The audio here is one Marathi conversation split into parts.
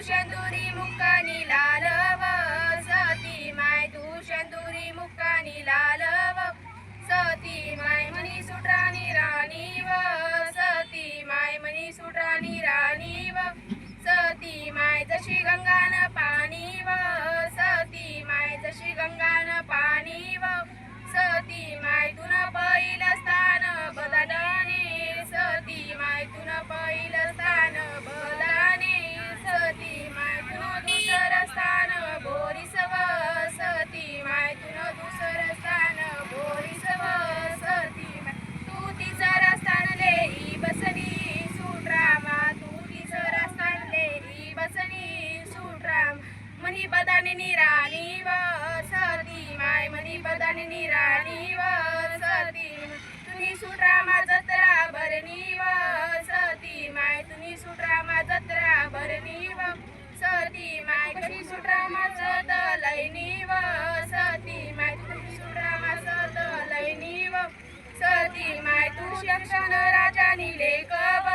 शेंदुरी मुक्कानी लालव सती माय तू शेंदुरी मुक्कानी लालव सती माय मनी सुटराणी राणी व सती माय मनी सुटराणी राणी व सती माय जशी गंगान पाणी व सती माय जशी गंगान पाणी व सती माय तुन पहिलं स्थान बदाने सती माय तुन पहिलं स्थान बदाने सती माय तुन दुसरं स्थान बोरिसव सती माय तुन दुसरं स्थान बोरिसव सती माय तू तिसरं स्थान लेई बसली सुटरामा तू तिसरं स्थान लेई बसली सुटराम मनी बदाने निराणी व सती माय मनी बदाने निराणी व सती तुम्ही सुटरामा जत्रा भरणी व सती माय तुम्ही सुटरामा जत्रा भरणी व सती माय कशी सुटरामा सत लयनी व सती माय तुम्ही सुटरामा सत लयनी व सती माय तू शिक्षण राजानी लेखव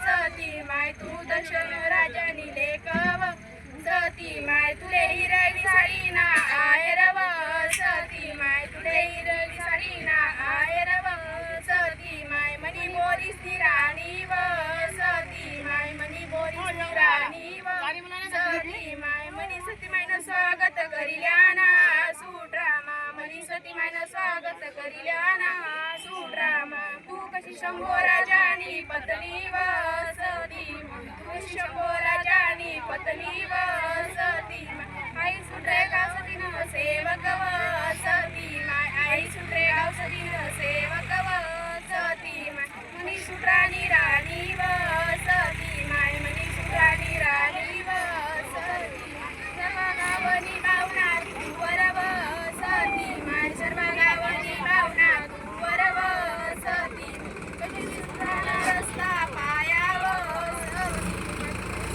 सती माय तू दर्शन राजानी लेखव सती माय तुले हिरवी साडी ना आहेरव सती माय तुले हिरवी साडी ना आहेरव सती माय मनी बोरीस ती राणी व सती माय मनी बोरीस ती राणी व सती माय मनी सती मायनं स्वागत करिल्याना सुटरामा मनी सती मायनं स्वागत करिल्याना सुटरामा तू कशी शंभो राजानी पत्नी व सती तू शंभो राजानी पत्नी व सती आई सुटरे गावसतीन सेवक व सती माय आई सुटरे गावसतीन सेवक व सती माय मनी सुटराणी राणी व सती माय मनी सुटराणी राणी व सती सर्व गावनी भावना तुवर व सती माय सर्व गावनी भावना तुवर व सती कशी सुटराणा रस्ता पायाव सती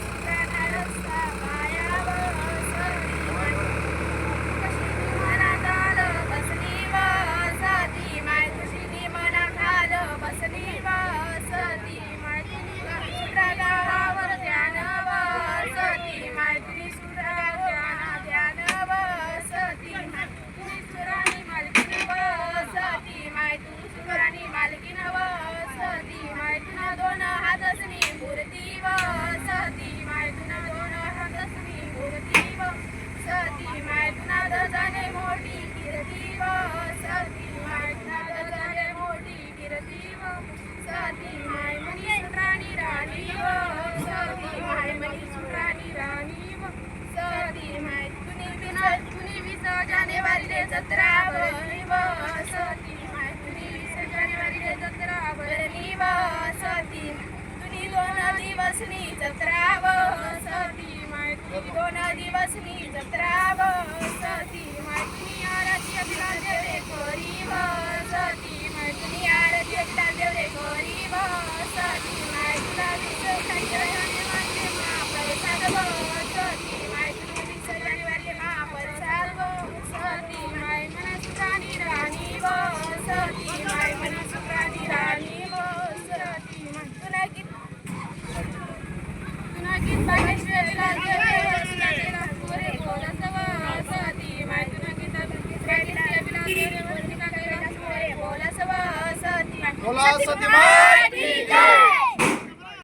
सुटराणा रस्ता पायाव सती कशी मनात आलं बसली व सती माय कशी मनात आलं बसली व सती माय सुटरा गावावर ध्यान व सती माय तुम्ही सुटरा ध्यान व सती माय तुम्ही सुराणी मालकीन व सती माय तू सुराणी मालकीन व सती माय तुना दोन हातसनी मूर्ती व सती माय तुना दोन हातसनी मूर्ती व सती माय तुना दजाने मोठी कीर्ती व सती माय तुना दजाने मोठी कीर्ती व सती माय मनी सुटराणी राणी व सती माय मनी सुटराणी राणी व सती माय तुनी 20 जानेवारीले जत्रा भरली व सती माय तुनी 20 जानेवारीले जत्रा भरली व सती तुनी 2 दिवसनी जत्रा व सती माय तुनी 2 दिवसनी जत्रा व सती माय तुनी आरती अभिला देवरे करी व सती माय तुनी आरती अभिला देवरे करी व सती माय तुला 20 जानेवारी मानते महाप्रसाद व सती माय तुनी 20 जानेवारी महाप्रसाद व सती माय मना सुटराणी राणी व सती माय मना सुटराणी राणी व सती माय तुला गीत बागेश्वरीला देवरे पुरे बोलस व सती माय तुला गीत बागेश्वरीला देवरे बोलस व सती बोला सती माय की जय.